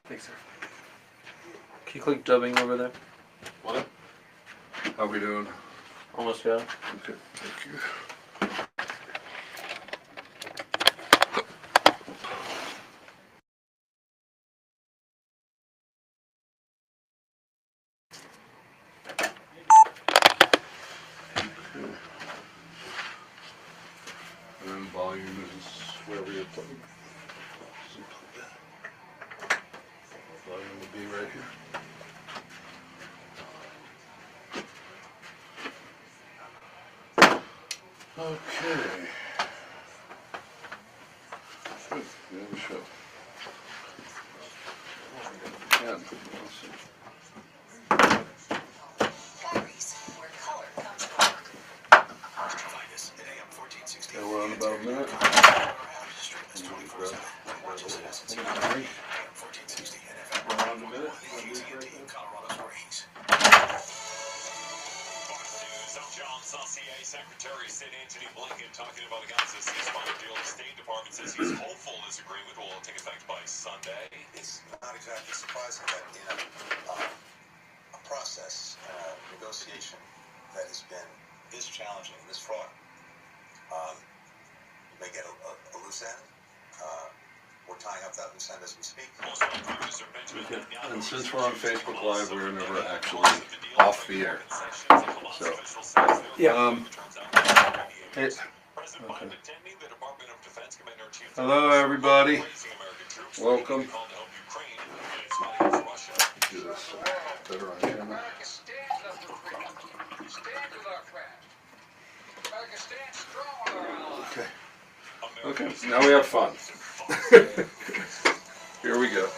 Thanks, sir. Can you click dubbing over there? What? How we doing? Almost got it. Okay, thank you. And then volume is where we have put it. Volume will be right here. Okay. Good, yeah, we should. Yeah, awesome. Where color comes from. Find us at AM 1460. Okay, we're on about a minute. That's 24/7. Watch us at SNC. AM 1460 and FM. We're on a minute. AT&T, Colorado Springs. John Saucier, Secretary of State Antony Blinken, talking about the Gaza ceasefire deal. The State Department says he's hopeful this agreement will take effect by Sunday. It's not exactly surprising that in a process, negotiation that has been this challenging, this fraught, you may get a loose end. We're tying up that loose end as we speak. Most of the producer Benjamin Okay. Netanyahu And since we're on Facebook Live, we're never actually off the air. So, Yeah. hey, President Biden attending the Department of Defense Commander in Chief. hello everybody. Praising American troops. Welcome. Called to help Ukraine in its fight against Russia. Do this better on camera. America stands up for freedom. Stand with our friends. America stands strong with our allies. Okay. Okay, now we have fun. Here we go.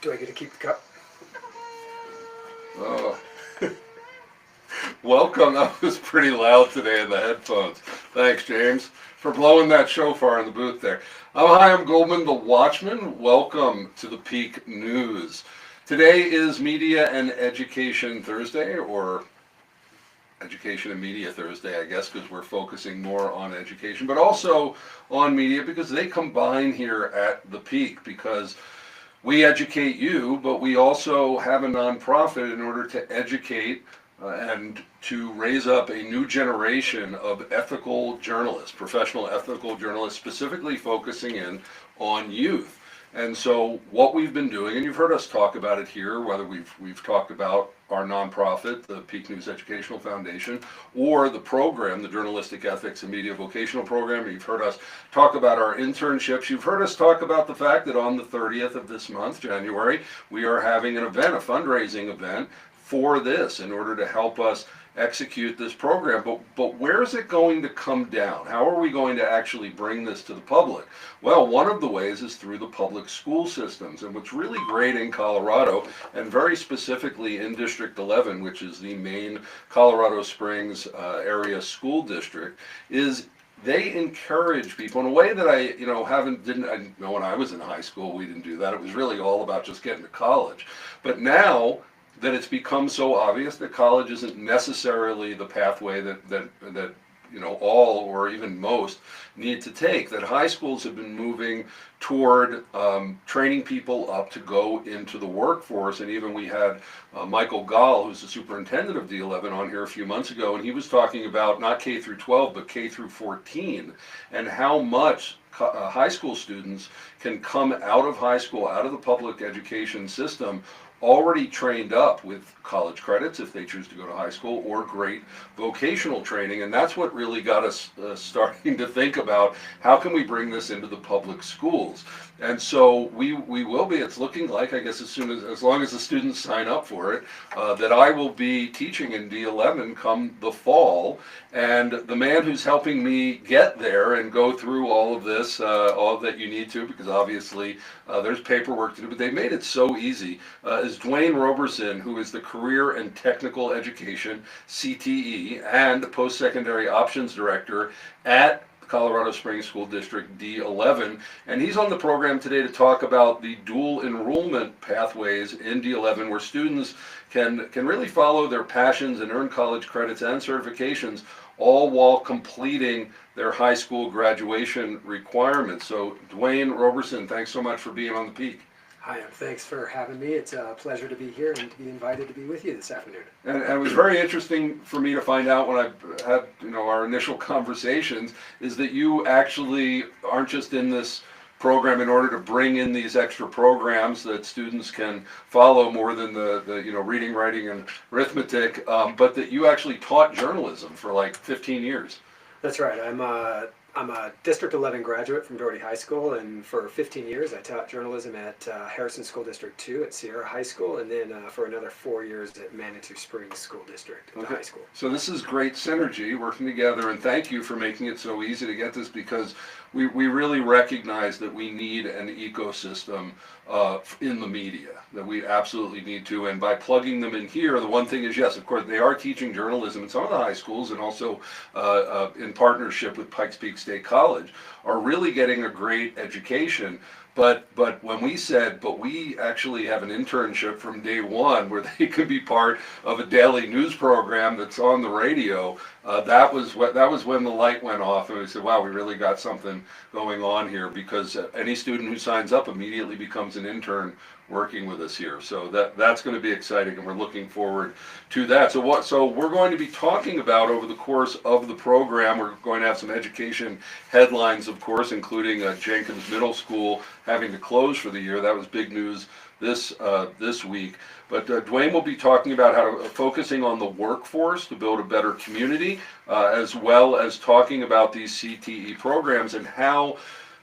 Do I get to keep the cup? Oh. Welcome. That was pretty loud today in the headphones. Thanks, James, for blowing that shofar in the booth there. Hi, I'm Goldman, the Watchman. Welcome to the Peak News. Today is Media and Education Thursday, or Education and Media Thursday, I guess, because we're focusing more on education, but also on media because they combine here at the Peak, because we educate you, but we also have a nonprofit in order to educate and to raise up a new generation of ethical journalists, professional ethical journalists, specifically focusing in on youth. And so what we've been doing, and you've heard us talk about it here, whether we've talked about our nonprofit, the Peak News Educational Foundation, or the program, the Journalistic Ethics and Media Vocational Program. You've heard us talk about our internships. You've heard us talk about the fact that on the 30th of this month, January, we are having an event, a fundraising event for this in order to help us execute this program. But where is it going to come down? How are we going to actually bring this to the public? Well, one of the ways is through the public school systems. And what's really great in Colorado, and very specifically in District 11, which is the main Colorado Springs area school district, is they encourage people in a way that I didn't know when I was in high school. We didn't do that. It was really all about just getting to college. But now that it's become so obvious that college isn't necessarily the pathway that all or even most need to take, that high schools have been moving toward training people up to go into the workforce. And even we had Michael Gall, who's the superintendent of D11, on here a few months ago, and he was talking about not K through 12 but K through 14, and how much high school students can come out of high school, out of the public education system, already trained up with college credits if they choose to go to high school, or great vocational training. And that's what really got us starting to think about how can we bring this into the public schools. And so we will be, it's looking like, I guess as long as the students sign up for it, that I will be teaching in D11 come the fall. And the man who's helping me get there and go through all of this, all that you need to, because obviously there's paperwork to do, but they made it so easy, is Dwayne Roberson, who is the Career and Technical Education, CTE, and Post-Secondary Options Director at Colorado Springs School District D11, and he's on the program today to talk about the dual enrollment pathways in D11, where students can really follow their passions and earn college credits and certifications, all while completing their high school graduation requirements. So Dwayne Roberson, thanks so much for being on the Peak. Hi, thanks for having me. It's a pleasure to be here and to be invited to be with you this afternoon. And it was very interesting for me to find out when I had our initial conversations, is that you actually aren't just in this program in order to bring in these extra programs that students can follow more than the reading, writing, and arithmetic, but that you actually taught journalism for like 15 years. That's right. I'm a District 11 graduate from Doherty High School, and for 15 years I taught journalism at Harrison School District 2 at Sierra High School, and then for another 4 years at Manitou Springs School District, the high school. So this is great synergy working together, and thank you for making it so easy to get this, because we really recognize that we need an ecosystem in the media, that we absolutely need to, and by plugging them in here, the one thing is, yes, of course, they are teaching journalism in some of the high schools, and also in partnership with Pikes Peak State College, are really getting a great education. But when we said, but we actually have an internship from day one where they can be part of a daily news program that's on the radio, that was when the light went off, and we said, wow, we really got something going on here, because any student who signs up immediately becomes an intern working with us here. So that's going to be exciting, and we're looking forward to that. So we're going to be talking about over the course of the program, we're going to have some education headlines, of course, including Jenkins Middle School having to close for the year. That was big news this week. But Dwayne will be talking about focusing on the workforce to build a better community, as well as talking about these CTE programs and how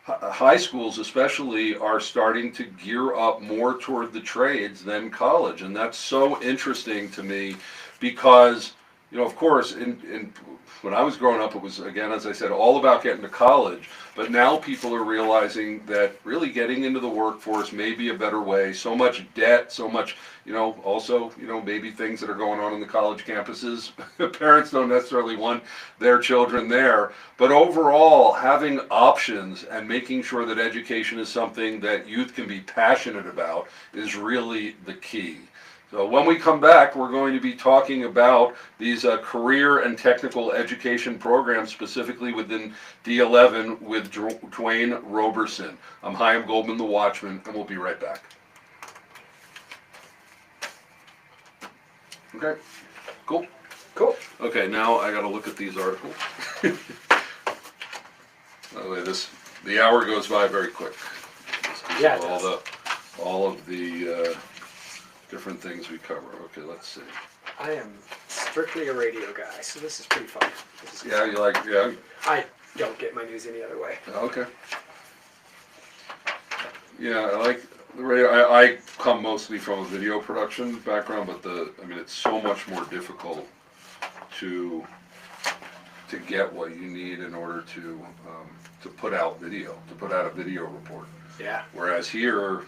high schools especially are starting to gear up more toward the trades than college. And that's so interesting to me, because of course when I was growing up, it was, again, as I said, all about getting to college. But now people are realizing that really getting into the workforce may be a better way. So much debt, so much, also, maybe things that are going on in the college campuses. Parents don't necessarily want their children there. But overall, having options and making sure that education is something that youth can be passionate about is really the key. So when we come back, we're going to be talking about these career and technical education programs, specifically within D11 with Dwayne Roberson. I'm Chaim Goldman, the Watchman, and we'll be right back. Okay, cool. Okay, now I got to look at these articles. By the way, the hour goes by very quick. Yeah, it does. All of the different things we cover. Okay, let's see. I am strictly a radio guy, so this is pretty fun. Yeah, you like, yeah. I don't get my news any other way. Okay. Yeah, I like the radio. I come mostly from a video production background, but it's so much more difficult to get what you need in order to put out video, to put out a video report. Yeah. Whereas here,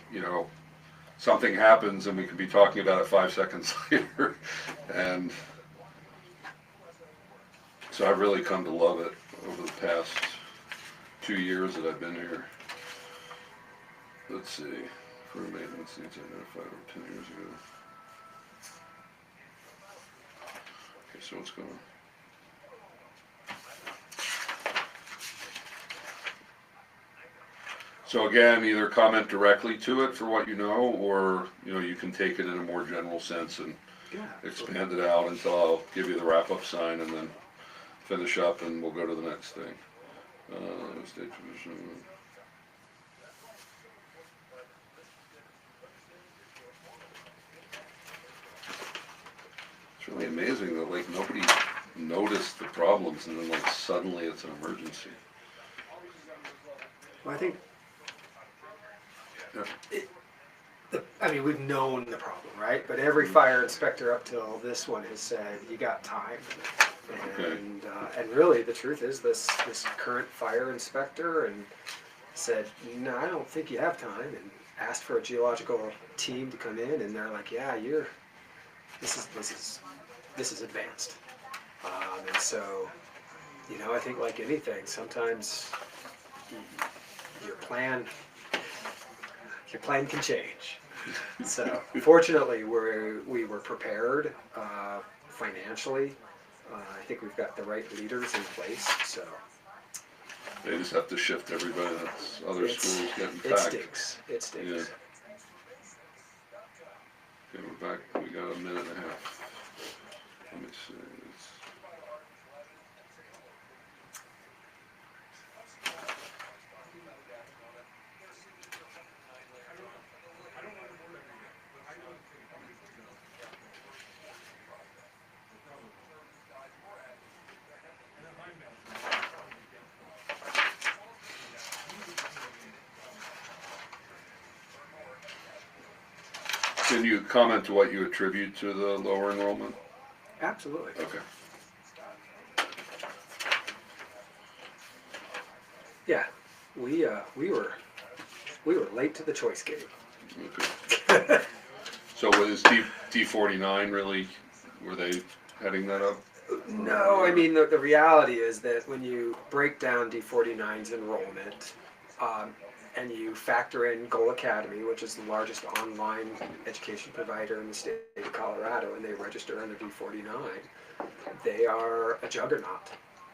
something happens and we can be talking about it 5 seconds later. And so I've really come to love it over the past 2 years that I've been here. Let's see, for maintenance needs identified over 10 years ago. Okay, so what's going on? So again, either comment directly to it for what you know, or you can take it in a more general sense and expand it out until I'll give you the wrap-up sign, and then finish up, and we'll go to the next thing. State tradition. notice the problems and then like suddenly it's an emergency. Well, I think Yeah. I mean, we've known the problem, right? But every fire inspector up till this one has said, you got time. Okay. And really, the truth is, this current fire inspector and said, no, I don't think you have time, and asked for a geological team to come in, and they're like, yeah, this is advanced. And so, I think like anything, sometimes your plan can change. So fortunately, we were prepared financially. I think we've got the right leaders in place. So They just have to shift everybody. That's other schools getting it packed. stinks. It stinks. Yeah. Okay, we're back. We got a minute and a half. Let me see. Can you comment to what you attribute to the lower enrollment? Absolutely. Okay. Yeah, we were late to the choice game. Okay. So was D49 really, were they heading that up? No, I mean the reality is that when you break down D49's enrollment, and you factor in Goal Academy, which is the largest online education provider in the state of Colorado, and they register under D49, they are a juggernaut.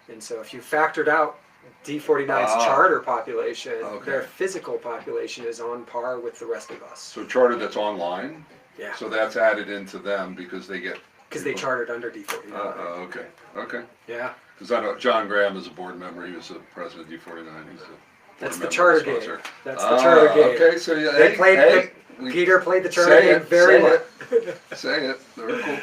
And so if you factored out D49's charter population, Okay. their physical population is on par with the rest of us. So charter that's online? Yeah, So that's added into them because they get. because they chartered under D49. Okay, okay. Yeah, Because I know John Graham is a board member. He was the president of D49. He's a that's board the member, charter game. sponsor. That's the charter game. Okay, so yeah, They played. we- Peter played the charter say game it, very say well. it. Say it. Very cool.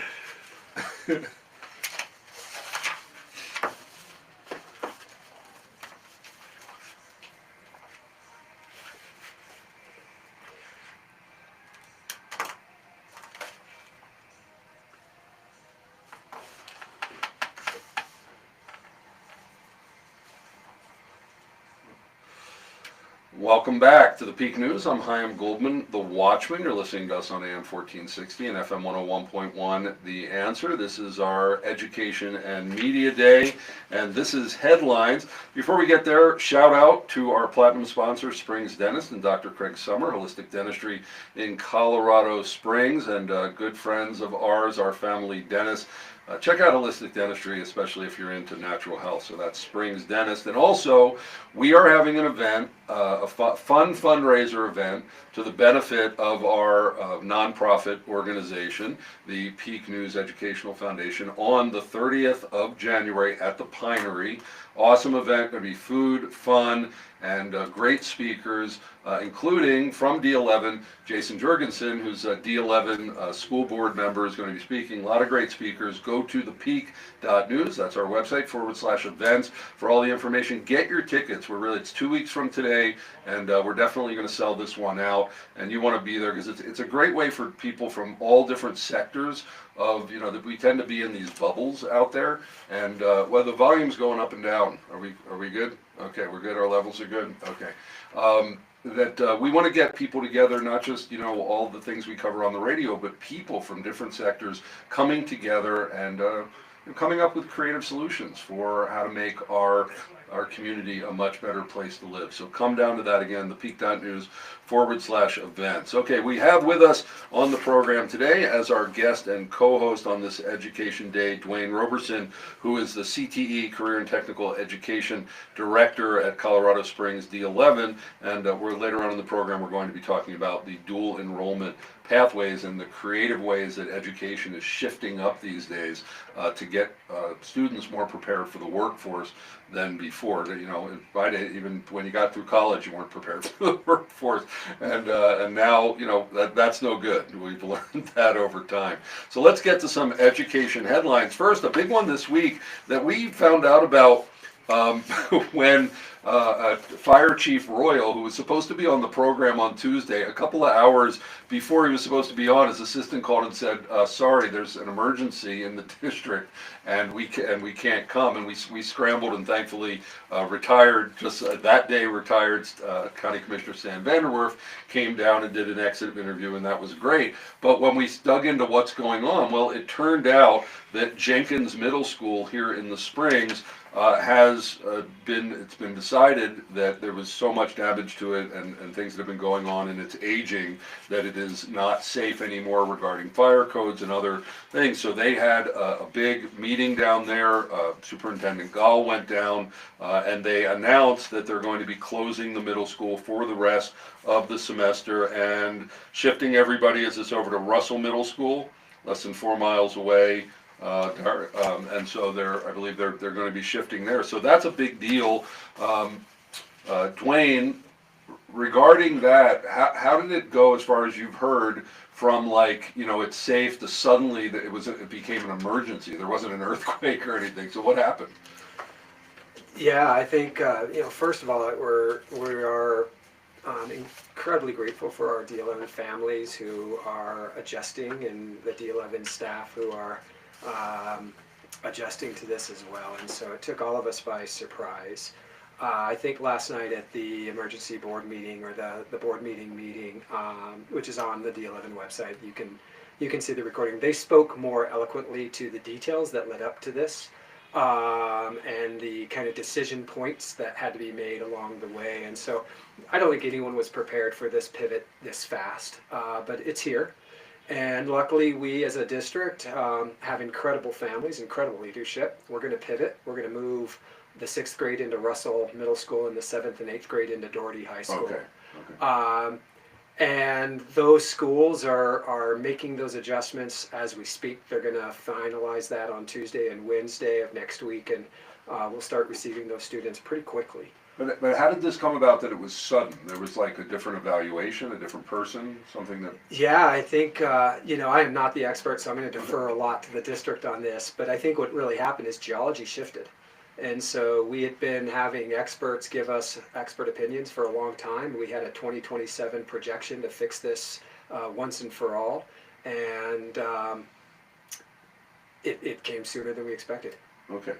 Welcome back to the Peak News. I'm Chaim Goldman, the Watchman. You're listening to us on AM 1460 and FM 101.1, The Answer. This is our Education and Media Day, and this is Headlines. Before we get there, shout out to our platinum sponsor, Springs Dentist, and Dr. Craig Summer, Holistic Dentistry in Colorado Springs, and good friends of ours, our family dentist. Check out Holistic Dentistry, especially if you're into natural health. So that's Springs Dentist. And also, we are having an event, a fun fundraiser event to the benefit of our nonprofit organization, the Peak News Educational Foundation, on the 30th of January at the Pinery. Awesome event, going to be food, fun, and great speakers, including from D11, Jason Jurgensen, who's a D11 school board member, is going to be speaking. A lot of great speakers. Go to thepeak.news. That's our website /events for all the information. Get your tickets. It's 2 weeks from today, and we're definitely going to sell this one out. And you want to be there because it's a great way for people from all different sectors of, that we tend to be in these bubbles out there. And well, the volume's going up and down. Are we good? Okay, we're good. Our levels are good. Okay. We want to get people together, not just all the things we cover on the radio, but people from different sectors coming together and coming up with creative solutions for how to make our community a much better place to live. So come down to that again, thepeak.news /events. Okay, we have with us on the program today as our guest and co-host on this Education Day, Dwayne Roberson, who is the CTE, Career and Technical Education Director at Colorado Springs D11. And we're later on in the program, we're going to be talking about the dual enrollment pathways and the creative ways that education is shifting up these days to get students more prepared for the workforce than before. Even when you got through college, you weren't prepared for the workforce. and now that's no good. We've learned that over time. So let's get to some education headlines. First, a big one this week that we found out about when Fire Chief Royal, who was supposed to be on the program on Tuesday, a couple of hours before he was supposed to be on, his assistant called and said, "Sorry, there's an emergency in the district, and we can't come." And we scrambled and thankfully retired just that day. Retired County Commissioner Stan Vanderwerf came down and did an exit interview, and that was great. But when we dug into what's going on, well, it turned out that Jenkins Middle School here in the Springs it's been decided that there was so much damage to it and things that have been going on in its aging that it is not safe anymore regarding fire codes and other things. So they had a big meeting down there. Superintendent Gall went down and they announced that they're going to be closing the middle school for the rest of the semester and shifting everybody over to Russell Middle School, less than 4 miles away. And so I believe they're going to be shifting there. So that's a big deal. Dwayne, regarding that, how did it go as far as you've heard from it's safe to suddenly that it became an emergency? There wasn't an earthquake or anything. So what happened? Yeah, I think first of all, we are incredibly grateful for our D11 families who are adjusting, and the D11 staff who are adjusting to this as well. And so it took all of us by surprise. I think last night at the emergency board meeting, or the board meeting, which is on the D11 website, you can see the recording. They spoke more eloquently to the details that led up to this, and the kind of decision points that had to be made along the way. And so I don't think anyone was prepared for this pivot this fast, but it's here. And luckily, we as a district have incredible families, incredible leadership. We're going to pivot. We're going to move the 6th grade into Russell Middle School and the 7th and 8th grade into Doherty High School. Okay. And those schools are making those adjustments as we speak. They're going to finalize that on Tuesday and Wednesday of next week, and we'll start receiving those students pretty quickly. But how did this come about that it was sudden? There was a different evaluation, a different person, something that... Yeah, I think, I am not the expert, so I'm going to defer a lot to the district on this, but I think what really happened is geology shifted. And so we had been having experts give us expert opinions for a long time. We had a 2027 projection to fix this once and for all, and it came sooner than we expected. Okay.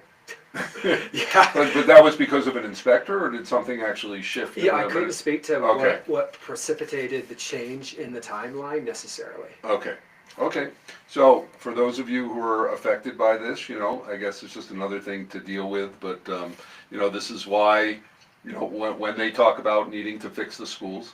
Yeah. But that was because of an inspector, or did something actually shift? Yeah, I couldn't speak to Okay. what precipitated the change in the timeline necessarily. Okay. So for those of you who are affected by this, I guess it's just another thing to deal with. But this is why, when they talk about needing to fix the schools,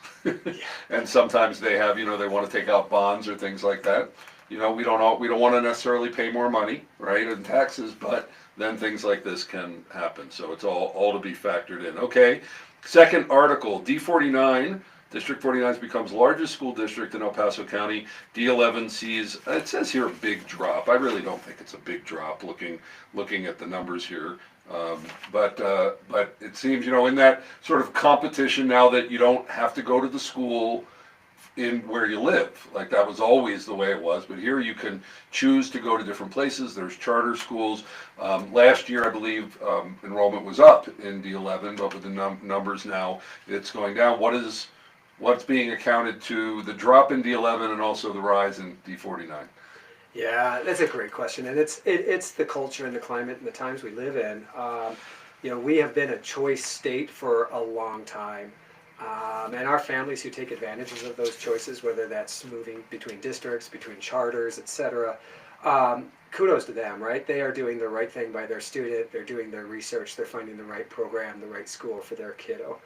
and sometimes they have, they want to take out bonds or things like that. We don't want to necessarily pay more money, right, in taxes, but then things like this can happen. So it's all to be factored in. Okay. Second article, D49. District 49 becomes largest school district in El Paso County. D11 sees, it says here, a big drop. I really don't think it's a big drop looking at the numbers here. But it seems, in that sort of competition now that you don't have to go to the school in where you live. Like that was always the way it was, but here you can choose to go to different places. There's charter schools. Last year, I believe, enrollment was up in D11, but with the numbers now, it's going down. What's being accounted to the drop in D11 and also the rise in D49? Yeah, that's a great question, and it's the culture and the climate and the times we live in. We have been a choice state for a long time, and our families who take advantages of those choices, whether that's moving between districts, between charters, etc. Kudos to them, right? They are doing the right thing by their student. They're doing their research. They're finding the right program, the right school for their kiddo.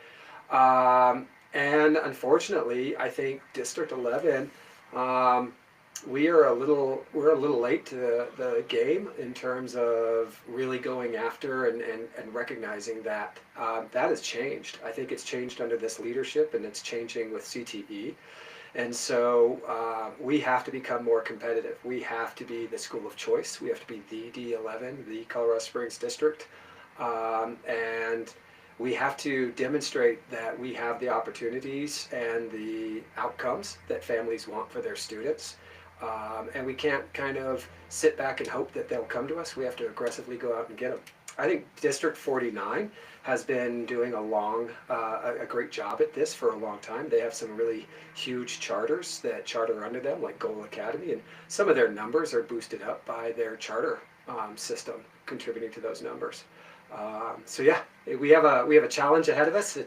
And unfortunately, I think District 11, we're a little late to the game in terms of really going after and recognizing that that has changed. I think it's changed under this leadership, and it's changing with CTE. And so we have to become more competitive. We have to be the school of choice. We have to be the D11, the Colorado Springs district, and we have to demonstrate that we have the opportunities and the outcomes that families want for their students. And we can't kind of sit back and hope that they'll come to us. We have to aggressively go out and get them. I think District 49 has been doing a great job at this for a long time. They have some really huge charters that charter under them, like Goal Academy, and some of their numbers are boosted up by their charter system contributing to those numbers. So yeah, we have a challenge ahead of us.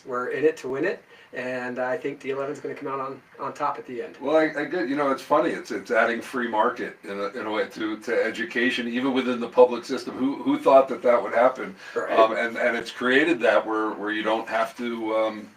We're in it to win it, and I think D11 is going to come out on top at the end. Well, I get, it's funny. It's adding free market in a way to education, even within the public system. Who thought that would happen? Right. And it's created that where you don't have to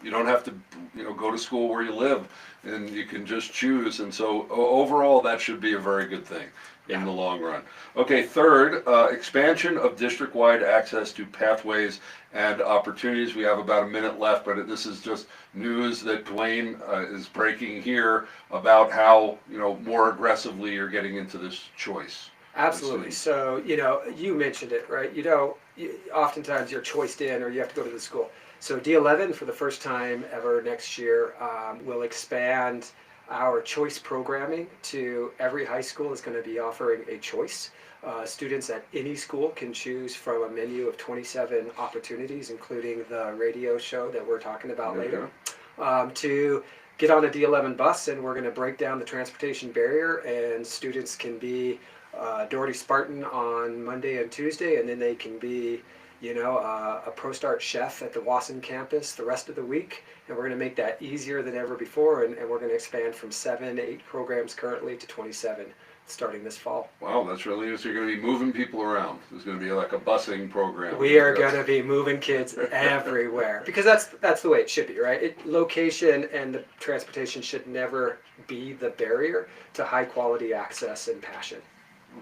go to school where you live, and you can just choose. And so overall, that should be a very good thing in the long run. Okay, third, expansion of district-wide access to pathways and opportunities. We have about a minute left, but this is just news that Dwayne is breaking here about how, more aggressively you're getting into this choice. Absolutely. So, you mentioned it, right? Oftentimes you're choiced in or you have to go to the school. So D11, for the first time ever next year, will expand our choice programming to every high school is going to be offering a choice. Students at any school can choose from a menu of 27 opportunities, including the radio show that we're talking about later, to get on a D11 bus, and we're going to break down the transportation barrier, and students can be Doherty Spartan on Monday and Tuesday, and then they can be a ProStart chef at the Wasson campus the rest of the week, and we're going to make that easier than ever before, and we're going to expand from 7 to 8 programs currently to 27 starting this fall. Wow, that's really interesting. You're going to be moving people around. There's going to be like a busing program. We are going to be moving kids everywhere, because that's the way it should be, right? Location and the transportation should never be the barrier to high quality access and passion.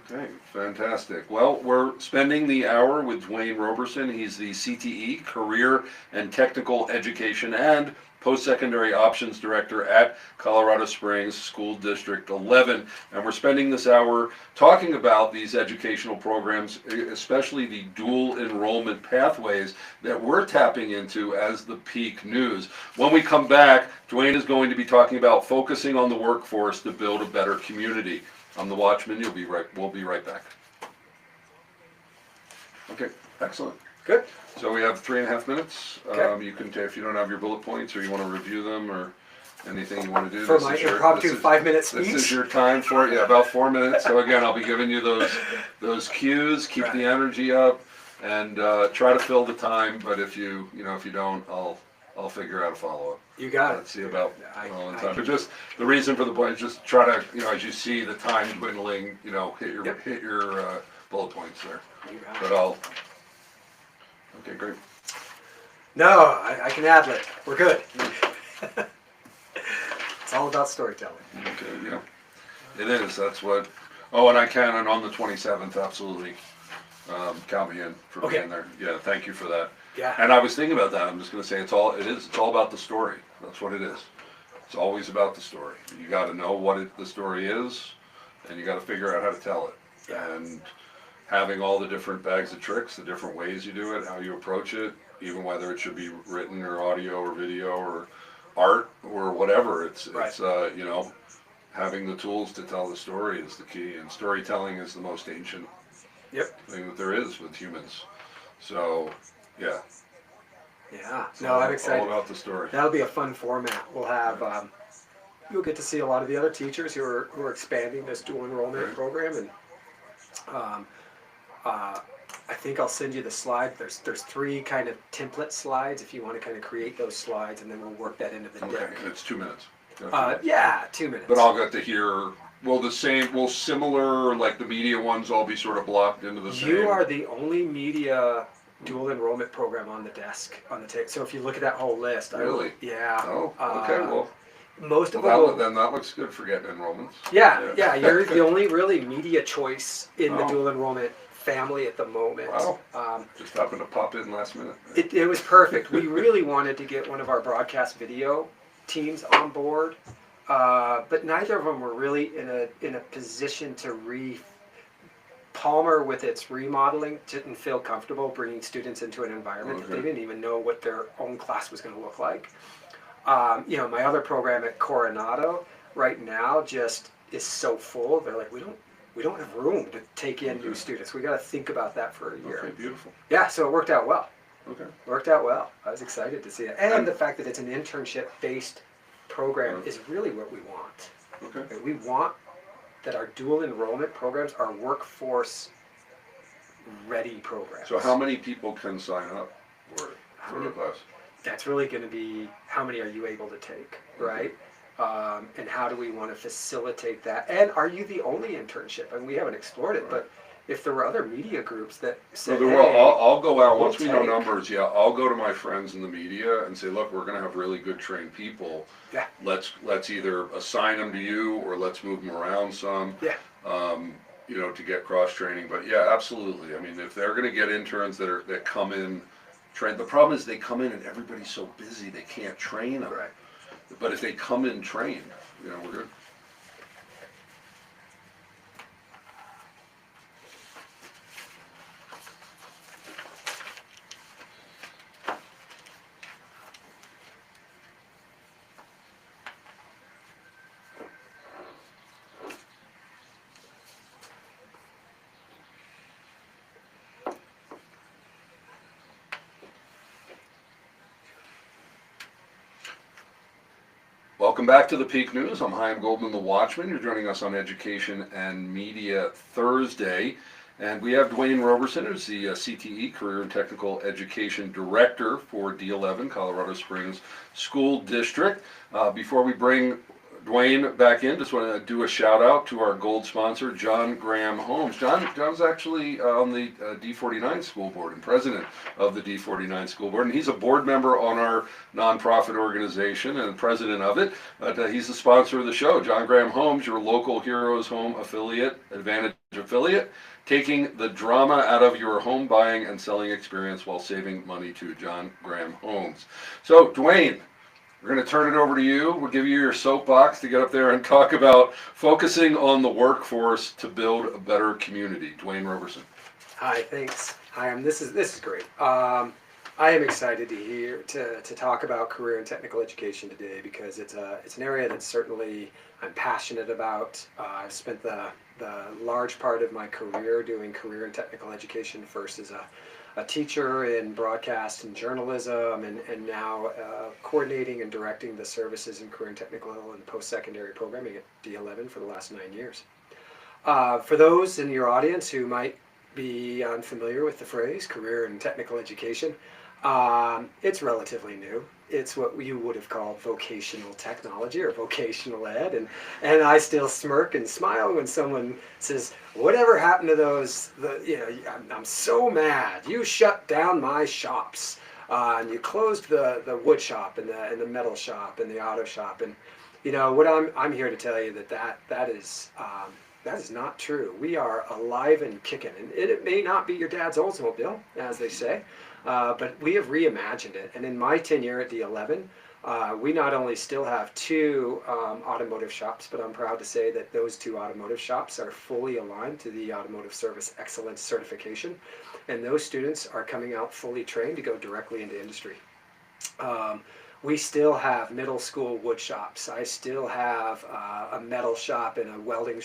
Okay, fantastic. Well, we're spending the hour with Dwayne Roberson. He's the CTE, Career and Technical Education and Post-Secondary Options Director at Colorado Springs School District 11. And we're spending this hour talking about these educational programs, especially the dual enrollment pathways that we're tapping into as the Peak News. When we come back, Dwayne is going to be talking about focusing on the workforce to build a better community. I'm the Watchman. We'll be right back. Okay, excellent. Good. So we have 3.5 minutes. Okay. You can take, if you don't have your bullet points or you want to review them or anything you want to do. For my impromptu 5-minute speech. This is your time for it. Yeah, about 4 minutes. So again, I'll be giving you those cues. Keep the energy up and try to fill the time. But if you don't, I'll figure out a follow up. You got it. Let's see about all the time. But just the reason for the point is just try to, as you see the time dwindling, hit your bullet points there. You got it. But I'll. Okay, great. No, I can ad-lib. We're good. It's all about storytelling. Okay, yeah. It is. That's what. Oh, and I can, and on the 27th, absolutely. Count me in for being there. Yeah, thank you for that. Yeah. And I was thinking about that. I'm just going to say it's all about the story. That's what it is. It's always about the story. You got to know what the story is, and you got to figure out how to tell it. Yeah. And having all the different bags of tricks, the different ways you do it, how you approach it, even whether it should be written or audio or video or art or whatever. It's having the tools to tell the story is the key, and storytelling is the most ancient thing that there is with humans. So, yeah. Yeah. It's No, I'm excited. all about the story. That'll be a fun format. We'll have you'll get to see a lot of the other teachers who are expanding this dual enrollment program, and I think I'll send you the slide. There's 3 kind of template slides if you want to kind of create those slides, and then we'll work that into the Okay, deck. and it's 2 minutes. Yeah, 2 minutes. But I'll get to hear. Will similar like the media ones all be sort of blocked into the same? You are the only media dual enrollment program on the desk on the table. So if you look at that whole list, Really? Yeah. Oh, okay. Well, most of well them. then that looks good for getting enrollments. Yeah. You're the only really media choice in the Oh. dual enrollment family at the moment. Wow. Just happened to pop in last minute. It was perfect. We really wanted to get one of our broadcast video teams on board, but neither of them were really in a position to Palmer, with its remodeling, didn't feel comfortable bringing students into an environment that they Okay. didn't even know what their own class was going to look like. You know, my other program at Coronado right now just is so full. They're like, we don't have room to take in new Okay. students. We got to think about that for a year. Okay, beautiful. Yeah, so it worked out well. Okay. Worked out well. I was excited to see it, and the fact that it's an internship-based program is really what we want. Okay. We want that our dual enrollment programs are workforce ready programs. So how many people can sign up for the class? That's really going to be how many are you able to take, right? And how do we want to facilitate that? And are you the only internship? And we haven't explored it, but if there were other media groups that So said, there hey, will, I'll go out, once we we'll know take- numbers, yeah, I'll go to my friends in the media and say, look, we're gonna have really good trained people. Yeah. Let's either assign them to you or let's move them around some. Yeah. You know, to get cross training, but yeah, absolutely. I mean, if they're gonna get interns that come in, train, the problem is they come in and everybody's so busy, they can't train them. Right. But if they come in trained, you know, we're good. Welcome back to the Peak News. I'm Chaim Goldman, the Watchman. You're joining us on Education and Media Thursday. And we have Dwayne Roberson, who's the CTE, Career and Technical Education Director for D11, Colorado Springs School District. Before we bring Dwayne back in, just want to do a shout out to our gold sponsor, John Graham Holmes. John's actually on the D49 school board and president of the D49 school board, and he's a board member on our nonprofit organization and president of it. He's the sponsor of the show. John Graham Holmes, your local Heroes Home affiliate, Advantage affiliate, taking the drama out of your home buying and selling experience while saving money to John Graham Holmes. So, Dwayne, we're going to turn it over to you. We'll give you your soapbox to get up there and talk about focusing on the workforce to build a better community. Dwayne Roberson. Hi, thanks. Hi, this is great. I am excited to talk about career and technical education today because it's an area that certainly I'm passionate about. I've spent the large part of my career doing career and technical education, first as a teacher in broadcast and journalism, and now coordinating and directing the services in career and technical and post-secondary programming at D11 for the last 9 years. For those in your audience who might be unfamiliar with the phrase career and technical education, it's relatively new. It's what you would have called vocational technology or vocational ed, and I still smirk and smile when someone says, "Whatever happened to those? I'm so mad. You shut down my shops, and you closed the wood shop and the metal shop and the auto shop." And you know what I'm here to tell you that is not true. We are alive and kicking, and it may not be your dad's Oldsmobile, as they say. But we have reimagined it, and in my tenure at D11, we not only still have 2 automotive shops, but I'm proud to say that those 2 automotive shops are fully aligned to the Automotive Service Excellence certification, and those students are coming out fully trained to go directly into industry. We still have middle school wood shops. I still have a metal shop and a welding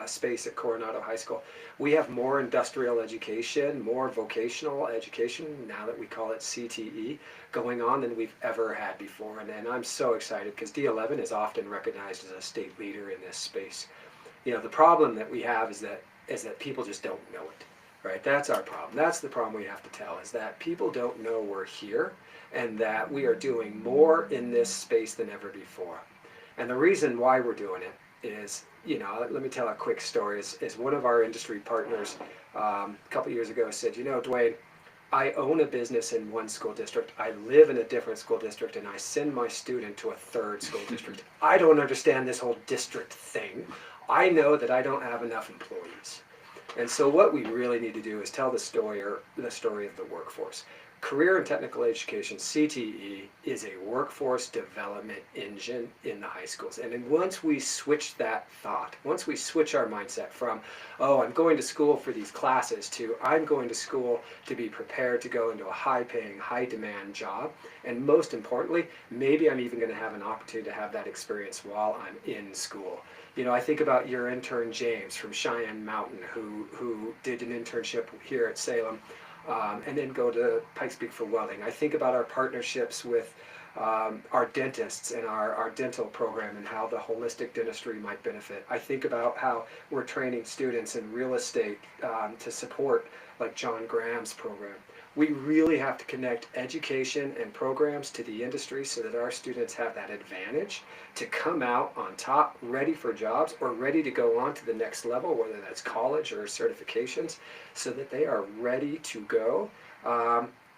space at Coronado High School. We have more industrial education, more vocational education, now that we call it CTE, going on than we've ever had before. And I'm so excited because D11 is often recognized as a state leader in this space. You know, the problem that we have is that people just don't know it, right? That's our problem. That's the problem we have to tell, is that people don't know we're here, and that we are doing more in this space than ever before. And the reason why we're doing it is, you know, let me tell a quick story, is one of our industry partners a couple years ago said, you know, Dwayne, I own a business in one school district, I live in a different school district, and I send my student to a third school district. I don't understand this whole district thing. I know that I don't have enough employees. And so what we really need to do is tell the story of the workforce. Career and Technical Education, CTE, is a workforce development engine in the high schools. And then once we switch that thought, once we switch our mindset from, oh, I'm going to school for these classes, to I'm going to school to be prepared to go into a high-paying, high-demand job, and most importantly, maybe I'm even going to have an opportunity to have that experience while I'm in school. You know, I think about your intern James from Cheyenne Mountain, who did an internship here at Salem, and then go to Pikes Peak for welding. I think about our partnerships with our dentists and our dental program and how the holistic dentistry might benefit. I think about how we're training students in real estate to support like John Graham's program. We really have to connect education and programs to the industry so that our students have that advantage to come out on top, ready for jobs or ready to go on to the next level, whether that's college or certifications, so that they are ready to go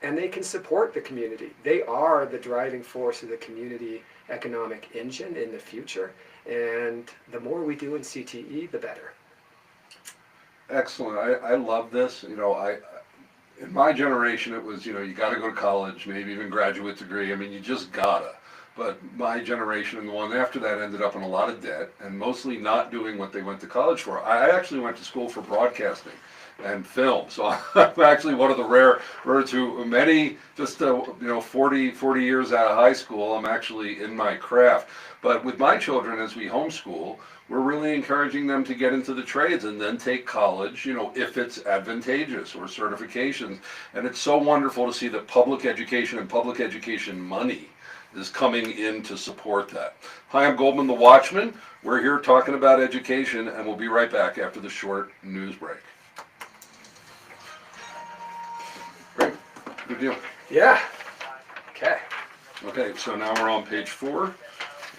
and they can support the community. They are the driving force of the community economic engine in the future, and the more we do in CTE, the better. Excellent. I love this. You know, in my generation, it was, you know, you got to go to college, maybe even graduate degree. I mean, you just gotta. But my generation and the one after that ended up in a lot of debt and mostly not doing what they went to college for. I actually went to school for broadcasting and film. So I'm actually one of the rare birds who, many, just, 40 years out of high school, I'm actually in my craft. But with my children, as we homeschool, we're really encouraging them to get into the trades and then take college, you know, if it's advantageous, or certifications. And it's so wonderful to see that public education and public education money is coming in to support that. Hi, I'm Goldman the Watchman. We're here talking about education, and we'll be right back after the short news break. Great, good deal. Yeah. Okay. Okay, so now we're on page 4.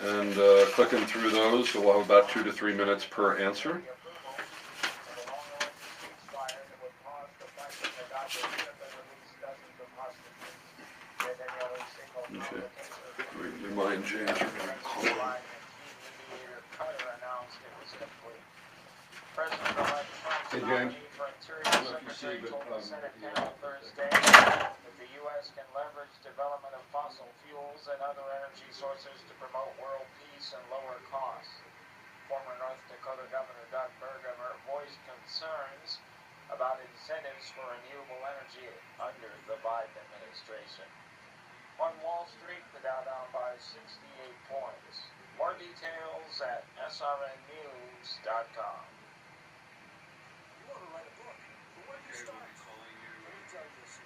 And clicking through those, so we'll have about 2 to 3 minutes per answer. Okay. Remind James you're going to call. Hey James. The U.S. can leverage development of fossil fuels and other energy sources to promote world peace and lower costs. Former North Dakota Governor Doug Burgum voiced concerns about incentives for renewable energy under the Biden administration. On Wall Street, the Dow down by 68 points. More details at srnnews.com. You want to write a book, but where do you start? Let me tell you this.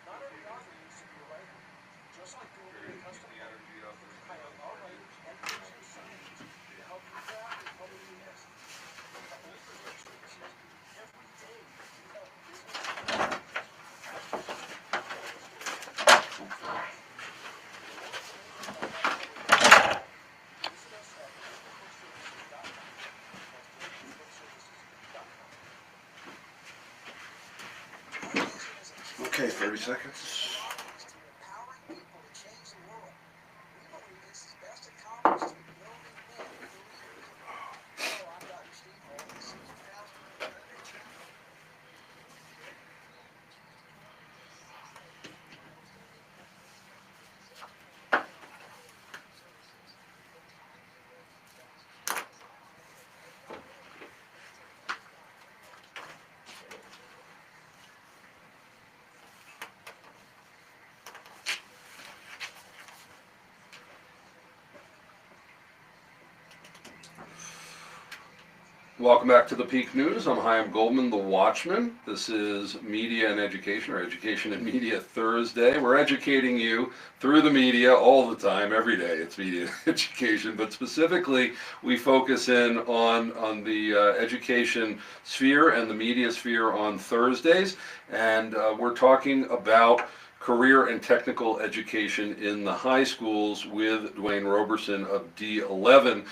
Not every author needs to be a writer. Just like doing a custom book, hire our writers and designers to help you craft and publish your next every day. You help business. Okay, 30 seconds. Empowering people to change the world. We believe this is best accomplished through building men careers. Hello, I'm Dr. Steve Holmes, Senior Pastor of Benediction. Welcome back to the Peak News. I'm Chaim Goldman, the Watchman. This is Media and Education, or Education and Media Thursday. We're educating you through the media all the time, every day. It's media and education, but specifically we focus in on the education sphere and the media sphere on Thursdays, and we're talking about career and technical education in the high schools with Dwayne Roberson of D11.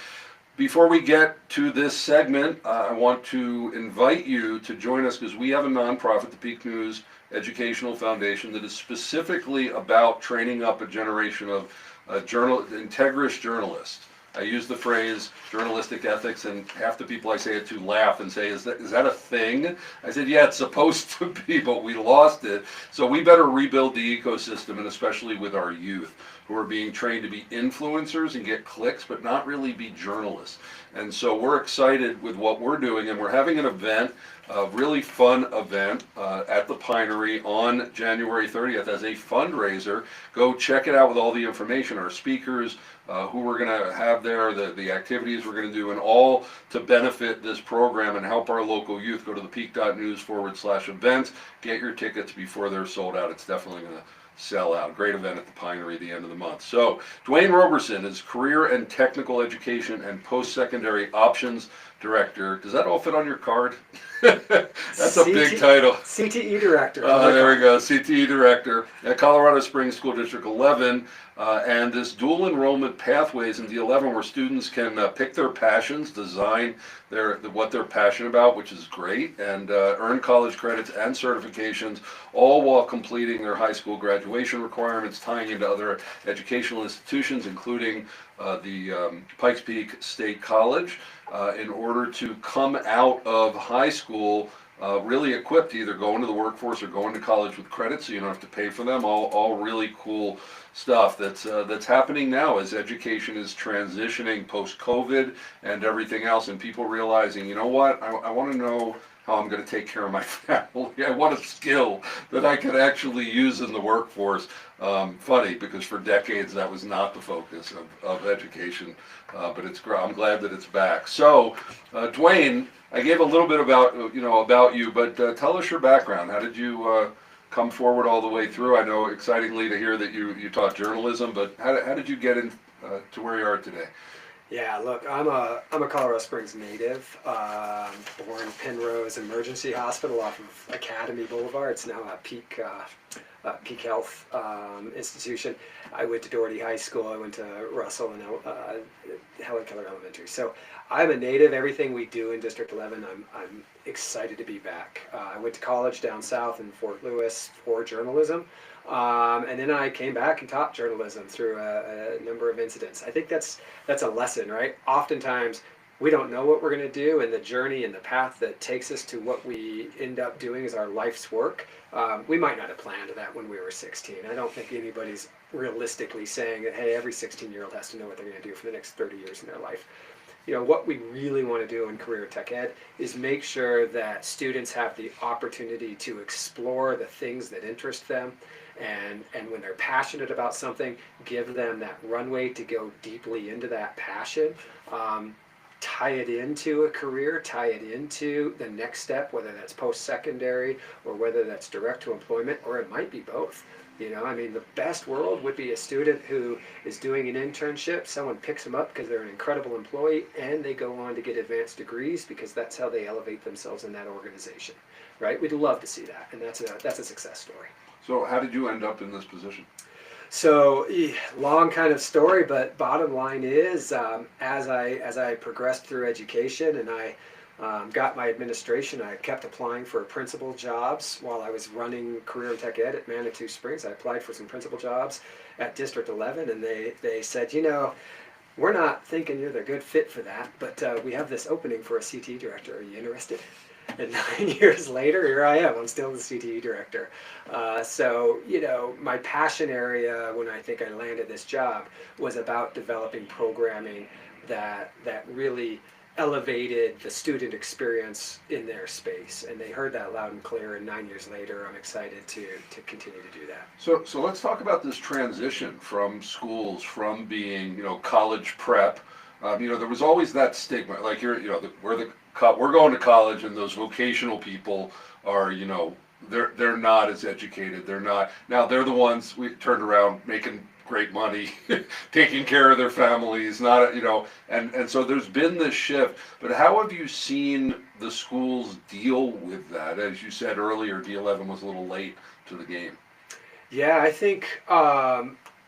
Before we get to this segment, I want to invite you to join us because we have a nonprofit, the Peak News Educational Foundation, that is specifically about training up a generation of integrous journalists I use the phrase journalistic ethics, and half the people I say it to laugh and say, is that a thing? I said, yeah, it's supposed to be, but we lost it. So we better rebuild the ecosystem, and especially with our youth, who are being trained to be influencers and get clicks, but not really be journalists. And so we're excited with what we're doing, and we're having an event, a really fun event at the Pinery on January 30th as a fundraiser. Go check it out with all the information, our speakers, who we're going to have there, the activities we're going to do, and all to benefit this program and help our local youth. Go to thepeak.news/events. Get your tickets before they're sold out. It's definitely going to sell out. Great event at the Pinery at the end of the month. So, Dwayne Roberson is Career and Technical Education and Post-Secondary Options Director. Does that all fit on your card? That's a big title. CTE Director. There we go, CTE Director at Colorado Springs School District 11. And this dual enrollment pathways in D11 where students can pick their passions, design what they're passionate about, which is great, and earn college credits and certifications, all while completing their high school graduation requirements, tying into other educational institutions, including the Pikes Peak State College, in order to come out of high school really equipped to either go into the workforce or go into college with credits, so you don't have to pay for them. All really cool stuff that's happening now as education is transitioning post-COVID and everything else, and people realizing, you know what, I want to know how I'm going to take care of my family. I want a skill that I could actually use in the workforce. Funny, because for decades that was not the focus of education, but I'm glad that it's back. So, Dwayne, I gave a little bit about you, but tell us your background. How did you come forward all the way through? I know, excitingly, to hear that you taught journalism, but how did you get in to where you are today? Yeah, look, I'm a Colorado Springs native, born Penrose Emergency Hospital off of Academy Boulevard. It's now a Peak Health institution. I went to Doherty High School. I went to Russell and Helen Keller Elementary. So I'm a native. Everything we do in District 11, I'm excited to be back. I went to college down south in Fort Lewis for journalism. And then I came back and taught journalism through a number of incidents. I think that's a lesson, right? Oftentimes we don't know what we're going to do, and the journey and the path that takes us to what we end up doing is our life's work. We might not have planned that when we were 16. I don't think anybody's realistically saying that, hey, every 16-year-old has to know what they're going to do for the next 30 years in their life. You know, what we really want to do in career tech ed is make sure that students have the opportunity to explore the things that interest them, and when they're passionate about something, give them that runway to go deeply into that passion, tie it into a career, tie it into the next step, whether that's post-secondary or whether that's direct to employment, or it might be both. You know, I mean, the best world would be a student who is doing an internship, someone picks them up because they're an incredible employee, and they go on to get advanced degrees because that's how they elevate themselves in that organization, right? We'd love to see that, and that's a success story. So how did you end up in this position? So long kind of story, but bottom line is, as I progressed through education and I got my administration, I kept applying for principal jobs while I was running career and tech ed at Manitou Springs. I applied for some principal jobs at District 11, and they said, you know, we're not thinking you're the good fit for that, but we have this opening for a CTE director. Are you interested? And 9 years later, here I am. I'm still the CTE director. So, you know, my passion area when I think I landed this job was about developing programming that really elevated the student experience in their space. And they heard that loud and clear, and 9 years later, I'm excited to continue to do that. So let's talk about this transition from schools, from being, college prep. There was always that stigma, like we're going to college, and those vocational people are, they're not as educated. They're not. Now they're the ones we turned around making great money, taking care of their families, and so there's been this shift. But how have you seen the schools deal with that? As you said earlier, D11 was a little late to the game. Yeah, I think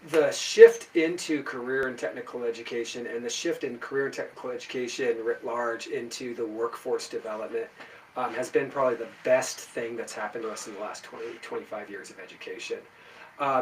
the shift into career and technical education, and the shift in career and technical education writ large into the workforce development has been probably the best thing that's happened to us in the last 20, 25 years of education.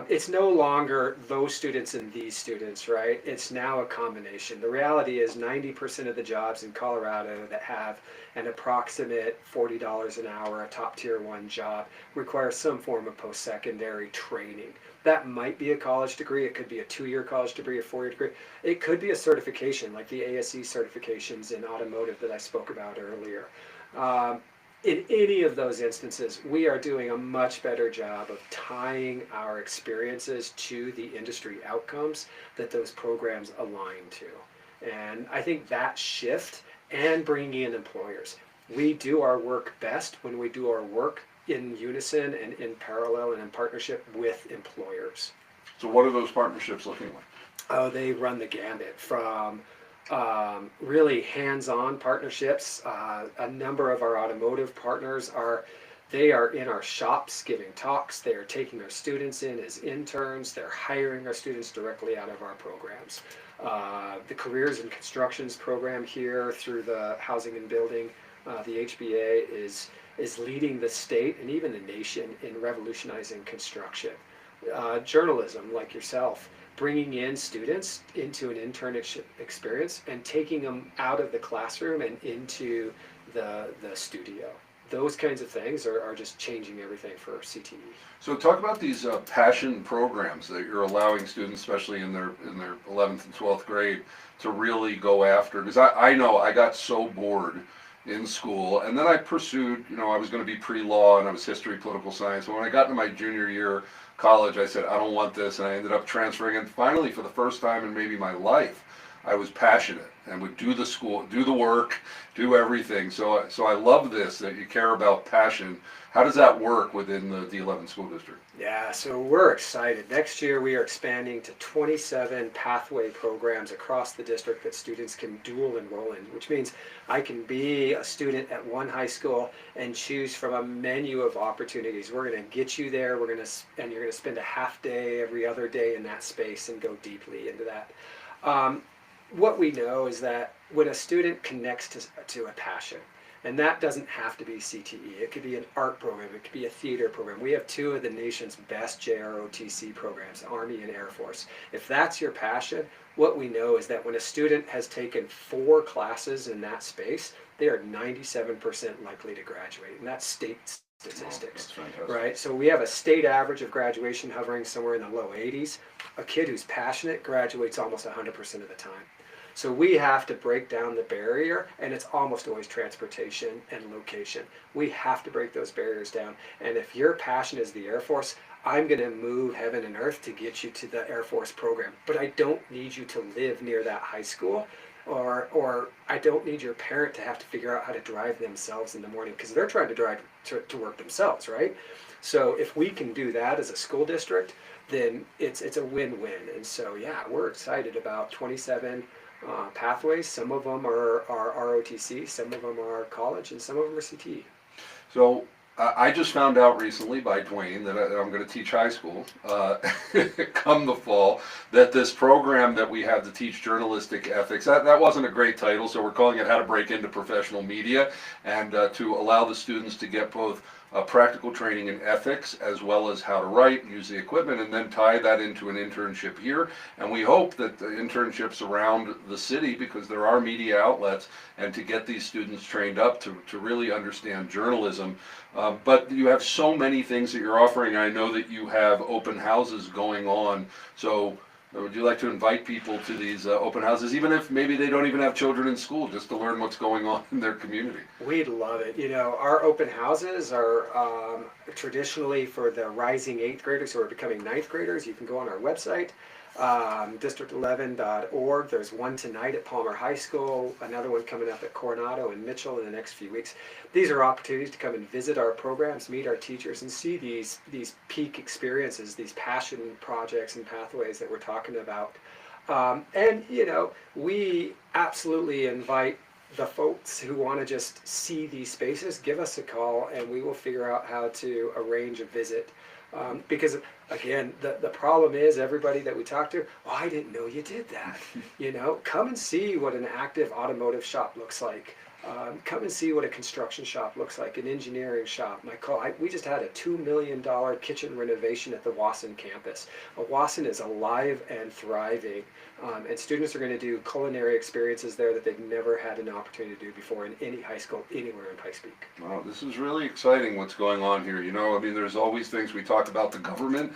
It's no longer those students and these students, right? It's now a combination. The reality is 90% of the jobs in Colorado that have an approximate $40 an hour, a top tier 1 job, require some form of post-secondary training. That might be a college degree. It could be a 2-year college degree, a 4-year degree. It could be a certification like the ASE certifications in automotive that I spoke about earlier. In any of those instances, we are doing a much better job of tying our experiences to the industry outcomes that those programs align to. And I think that shift and bringing in employers. We do our work best when we do our work in unison and in parallel and in partnership with employers. So what are those partnerships looking like? Oh, they run the gambit from really hands-on partnerships. A number of our automotive partners are in our shops giving talks. They are taking our students in as interns. They're hiring our students directly out of our programs. The Careers and Constructions program here through the Housing and Building, the HBA is leading the state and even the nation in revolutionizing construction. Journalism, like yourself, bringing in students into an internship experience and taking them out of the classroom and into the studio. Those kinds of things are just changing everything for CTE. So talk about these passion programs that you're allowing students, especially in their 11th and 12th grade, to really go after. Because I know I got so bored in school, and then I pursued, I was going to be pre-law and I was history, political science. But when I got into my junior year college, I said, I don't want this, and I ended up transferring. And finally, for the first time in maybe my life, I was passionate and would do the work, do everything. So I love this, that you care about passion. How does that work within the D11 school district? Yeah, so we're excited. Next year we are expanding to 27 pathway programs across the district that students can dual enroll in, which means I can be a student at one high school and choose from a menu of opportunities. We're going to get you there. And you're going to spend a half day every other day in that space and go deeply into that. What we know is that when a student connects to a passion, and that doesn't have to be CTE. It could be an art program. It could be a theater program. We have 2 of the nation's best JROTC programs, Army and Air Force. If that's your passion, what we know is that when a student has taken 4 classes in that space, they are 97% likely to graduate. And that's state statistics, right? So we have a state average of graduation hovering somewhere in the low 80s. A kid who's passionate graduates almost 100% of the time. So we have to break down the barrier, and it's almost always transportation and location. We have to break those barriers down. And if your passion is the Air Force, I'm going to move heaven and earth to get you to the Air Force program. But I don't need you to live near that high school, or I don't need your parent to have to figure out how to drive themselves in the morning, because they're trying to drive to work themselves, right? So if we can do that as a school district, then it's a win-win. And so yeah, we're excited about 27 pathways. Some of them are ROTC, some of them are college, and some of them are CTE. So I just found out recently by Dwayne that I'm going to teach high school come the fall, that this program that we have to teach journalistic ethics, that wasn't a great title, so we're calling it How to Break into Professional Media, and to allow the students to get both practical training in ethics as well as how to write, use the equipment, and then tie that into an internship here. And we hope that the internships around the city, because there are media outlets, and to get these students trained up to really understand journalism. But you have so many things that you're offering. I know that you have open houses going on. So would you like to invite people to these open houses, even if maybe they don't even have children in school, just to learn what's going on in their community? We'd love it. Our open houses are traditionally for the rising 8th graders who are becoming 9th graders. You can go on our website, district11.org. There's one tonight at Palmer High School, another one coming up at Coronado and Mitchell in the next few weeks. These are opportunities to come and visit our programs, meet our teachers, and see these peak experiences, these passion projects and pathways that we're talking about. And we absolutely invite the folks who want to just see these spaces, give us a call, and we will figure out how to arrange a visit. Because again, the problem is everybody that we talk to, I didn't know you did that. Come and see what an active automotive shop looks like. Come and see what a construction shop looks like, an engineering shop. We just had a $2 million kitchen renovation at the Wasson campus. Wasson is alive and thriving, and students are going to do culinary experiences there that they've never had an opportunity to do before in any high school anywhere in Pikes Peak. Wow, this is really exciting what's going on here. You know, I mean, there's always things we talk about the government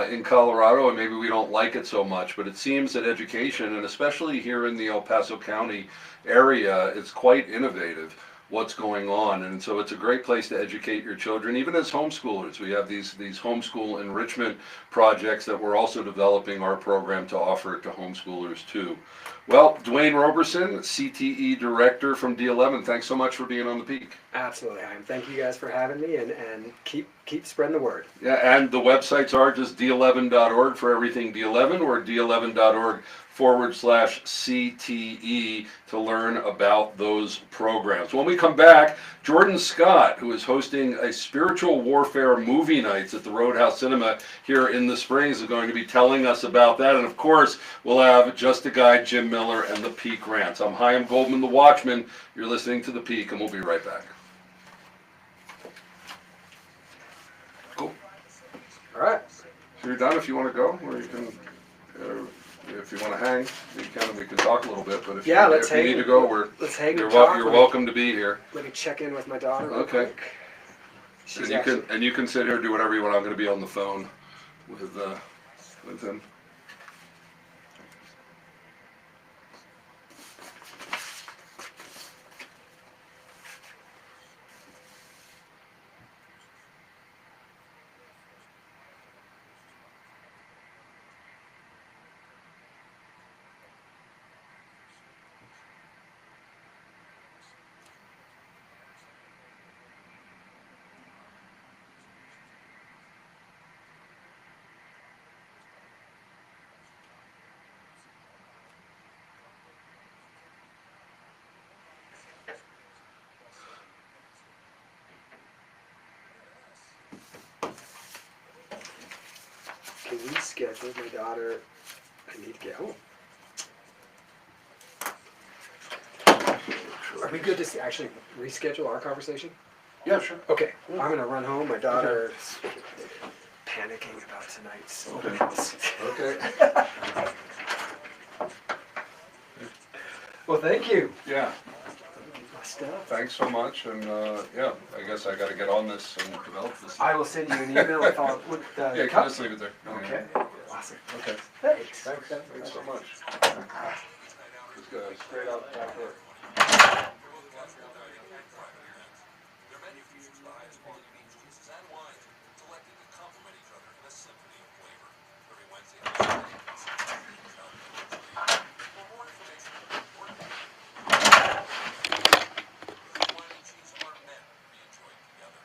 in Colorado, and maybe we don't like it so much, but it seems that education, and especially here in the El Paso County area, is quite innovative what's going on, and so it's a great place to educate your children. Even as homeschoolers, we have these homeschool enrichment projects that we're also developing our program to offer it to homeschoolers too. Well, Dwayne Roberson, CTE Director from D11, thanks so much for being on the Peak. Absolutely, Chaim. Thank you guys for having me, and keep spreading the word. Yeah, and the websites are just d11.org for everything D11, or d11.org/CTE to learn about those programs. When we come back, Jordan Scott, who is hosting a spiritual warfare movie nights at the Roadhouse Cinema here in the Springs, is going to be telling us about that. And of course, we'll have Just a Guy, Jim Miller, and the Peak Rants. I'm Chaim Goldman, the Watchman. You're listening to the Peak, and we'll be right back. Cool. All right. So you're done if you want to go, or you can, if you want to hang, we can talk a little bit. But if Yeah, you, let's if you hang. need to go, Let's hang you're, and talk. you're welcome to be here. Let me check in with my daughter real Okay. quick. She's And you actually, can sit here and do whatever you want. I'm going to be on the phone with him. can we schedule my daughter? I need to get home. Are we good to actually reschedule our conversation? Yeah, sure. Okay, I'm gonna run home. My daughter's panicking about tonight's open house. Okay. Well, thank you. Yeah. My stuff. Thanks so much. And yeah, I guess I got to get on this and develop this. I will send you an email with all with the Yeah, you can cup. just leave it there. Okay. Awesome. Okay. Thanks. Thanks so much. Just straight out back there. Their menu features the highest quality meat juices and wines, selected to complement each other in a symphony of flavor. Every Wednesday and Friday, for more information, wine and cheese are meant to be enjoyed together.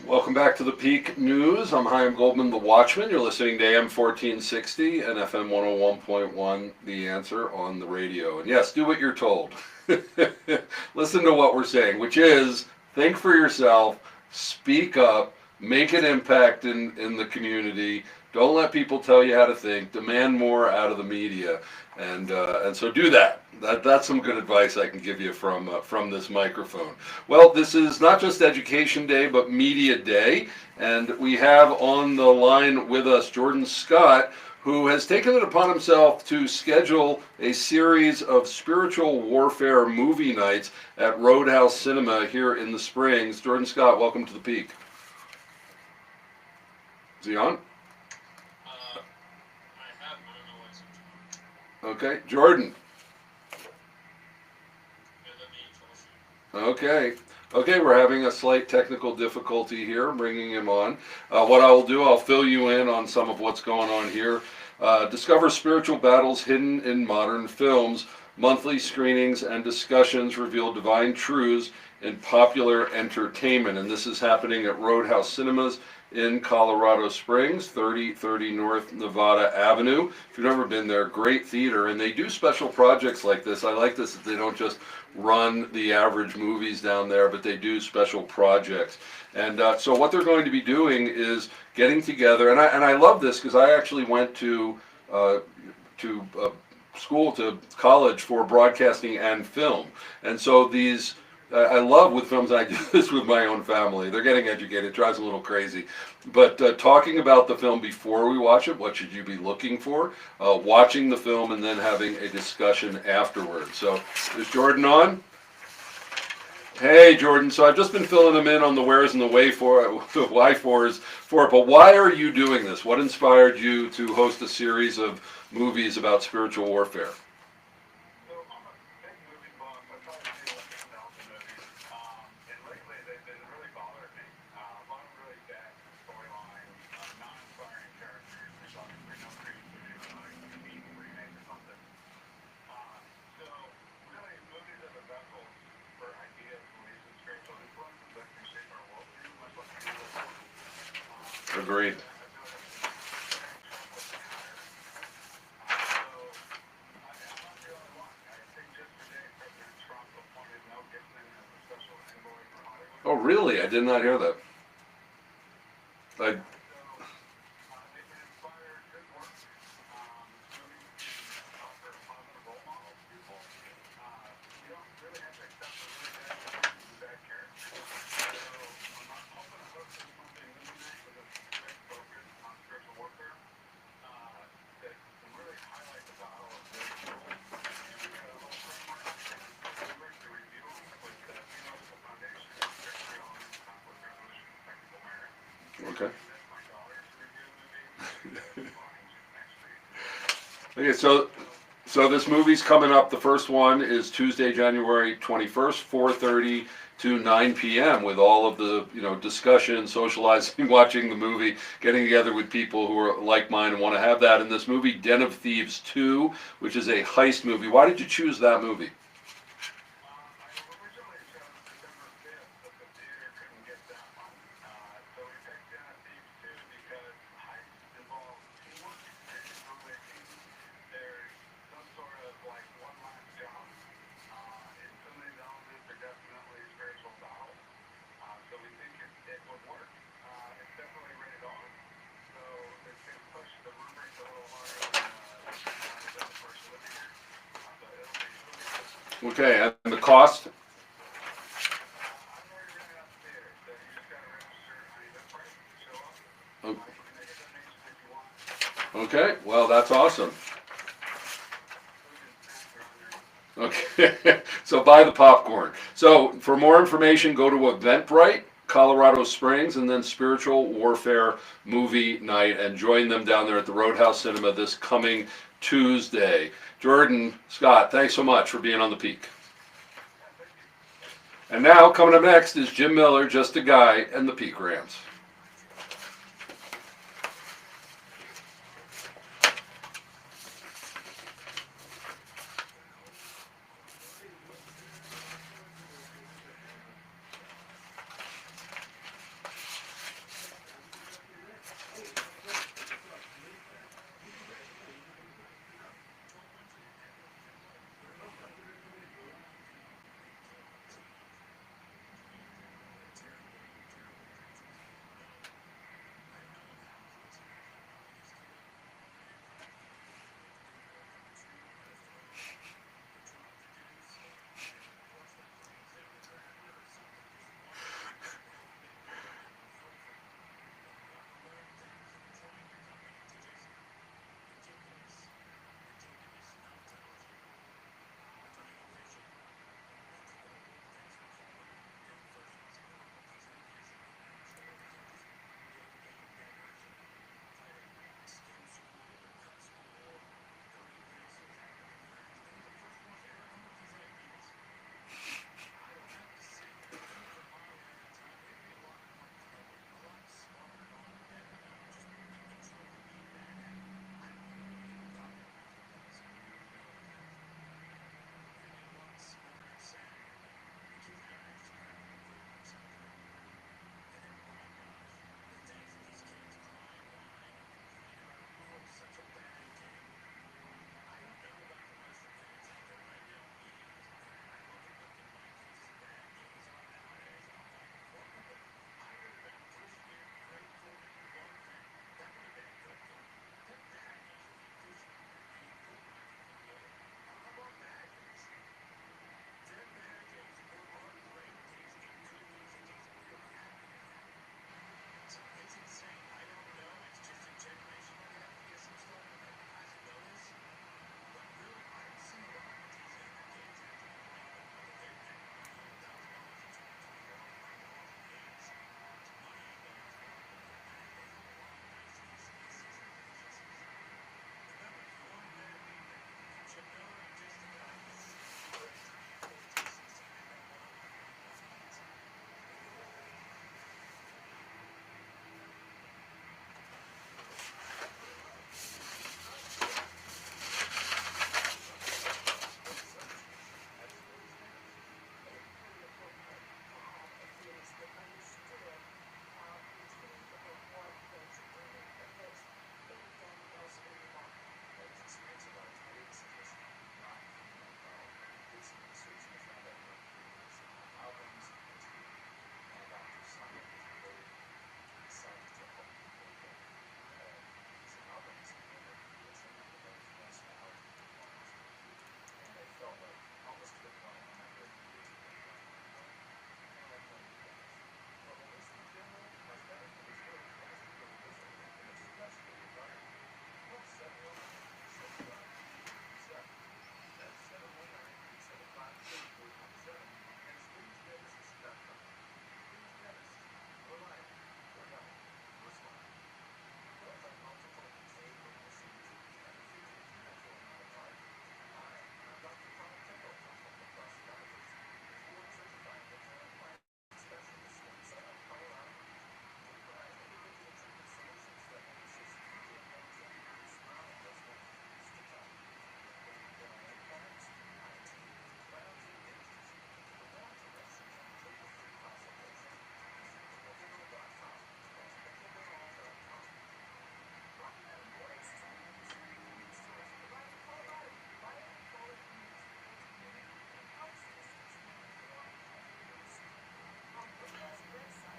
Welcome back to the Peak News. I'm Chaim Goldman, the Watchman. You're listening to AM 1460 and FM 101.1, The Answer on the radio. And yes, do what you're told. Listen to what we're saying, which is think for yourself, speak up, make an impact in the community, Don't let people tell you how to think. Demand more out of the media, and so do that. That's some good advice I can give you from this microphone. Well, this is not just Education Day, but Media Day, and we have on the line with us Jordan Scott, who has taken it upon himself to schedule a series of spiritual warfare movie nights at Roadhouse Cinema here in the Springs. Jordan Scott, welcome to the Peak. Is he on? Okay, Jordan. Okay. Okay, we're having a slight technical difficulty here, bringing him on. What I will do, I'll fill you in on some of what's going on here. Discover spiritual battles hidden in modern films. Monthly screenings and discussions reveal divine truths in popular entertainment. And this is happening at Roadhouse Cinemas in Colorado Springs, 3030 North Nevada Avenue. If you've never been there, great theater. And they do special projects like this. I like this, that they don't just run the average movies down there, but they do special projects. And so what they're going to be doing is getting together, and I love this because I actually went to school, to college for broadcasting and film. And so these, I love with films, and I do this with my own family. They're getting educated, it drives them a little crazy. But talking about the film before we watch it, what should you be looking for? Watching the film and then having a discussion afterwards. So is Jordan on? Hey Jordan, so I've just been filling them in on the wheres and the why-fors for it, but why are you doing this? What inspired you to host a series of movies about spiritual warfare? So I'm a big movie buff. I try to see what's in the movies. And lately they've been really bothering me. A lot of really bad storylines, non-inspiring characters. There's obviously no creativity, like a evil remake or something. So really, movies are the vessel for ideas, beliefs, and spiritual influences that can shape our worldview, much like we do. Agreed. Oh, really? I did not hear that. Okay. Okay, so this movie's coming up. The first one is Tuesday, January 21st, 4:30 to 9 p.m. with all of the, discussion, socializing, watching the movie, getting together with people who are like-minded and want to have that. In this movie, Den of Thieves 2, which is a heist movie. Why did you choose that movie? Okay, and the cost? Okay, well, that's awesome. Okay, so buy the popcorn. So for more information, go to Eventbrite, Colorado Springs, and then Spiritual Warfare Movie Night, and join them down there at the Roadhouse Cinema this coming Tuesday. Jordan Scott, thanks so much for being on the Peak. And now, coming up next is Jim Miller, Just a Guy, and the Peak Rams.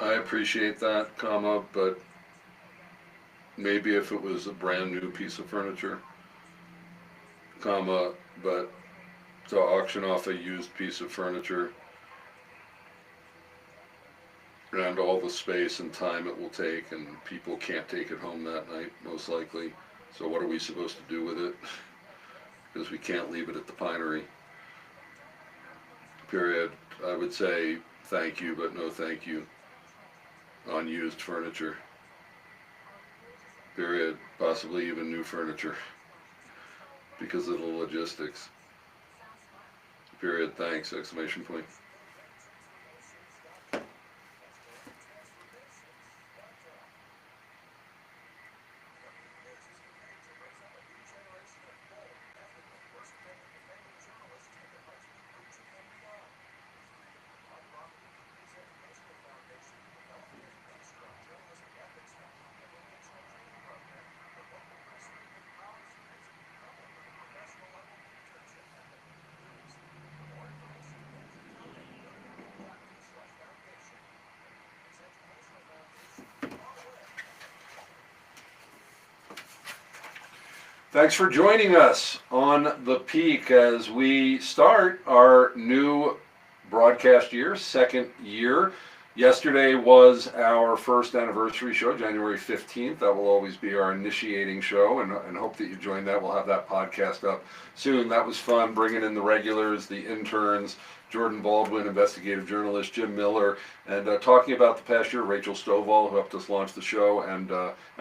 I appreciate that, comma, but maybe if it was a brand new piece of furniture, comma, but to auction off a used piece of furniture and all the space and time it will take, and people can't take it home that night, most likely. So what are we supposed to do with it? Because we can't leave it at the Pinery. Period. I would say thank you, but no thank you on used furniture. Period. Possibly even new furniture because of the logistics. Period. Thanks. Exclamation point. Thanks for joining us on The Peak as we start our new broadcast year, second year. Yesterday was our first anniversary show, January 15th. That will always be our initiating show, and hope that you joined that. We'll have that podcast up soon. That was fun, bringing in the regulars, the interns, Jordan Baldwin, investigative journalist, Jim Miller, and talking about the past year, Rachel Stovall, who helped us launch the show, and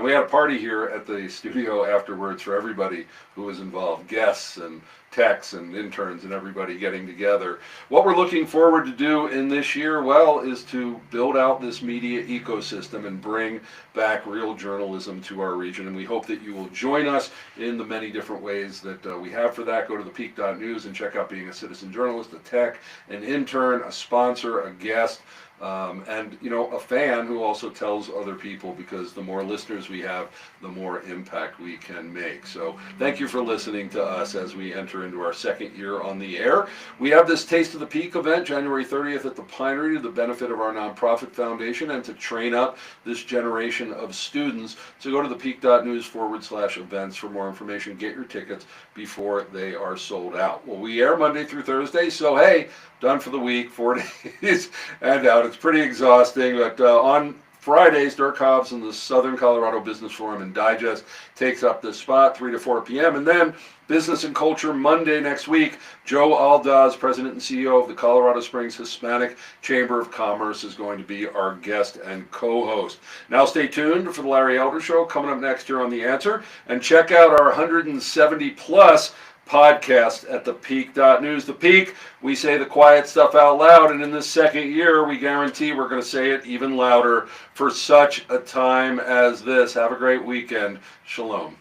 we had a party here at the studio afterwards for everybody who was involved, guests and techs and interns and everybody getting together. What we're looking forward to do in this year, well, is to build out this media ecosystem and bring back real journalism to our region, and we hope that you will join us in the many different ways that we have for that. Go to thepeak.news and check out being a citizen journalist, a tech, an intern, a sponsor, a guest, and a fan who also tells other people, because the more listeners we have, the more impact we can make. So thank you for listening to us as we enter into our second year on the air. We have this Taste of the Peak event January 30th at the Pinery to the benefit of our nonprofit foundation and to train up this generation of students. So go to thepeak.news/events for more information. Get your tickets before they are sold out. Well, we air Monday through Thursday, so hey, done for the week, 4 days and out. It's pretty exhausting, but on Fridays, Dirk Hobbs and the Southern Colorado Business Forum and Digest takes up this spot, 3 to 4 p.m. And then Business and Culture Monday next week. Joe Aldaz, President and CEO of the Colorado Springs Hispanic Chamber of Commerce, is going to be our guest and co-host. Now stay tuned for the Larry Elder Show coming up next year on The Answer, and check out our 170 plus podcast at thepeak.news. The Peak, we say the quiet stuff out loud, and in this second year, we guarantee we're going to say it even louder for such a time as this. Have a great weekend. Shalom.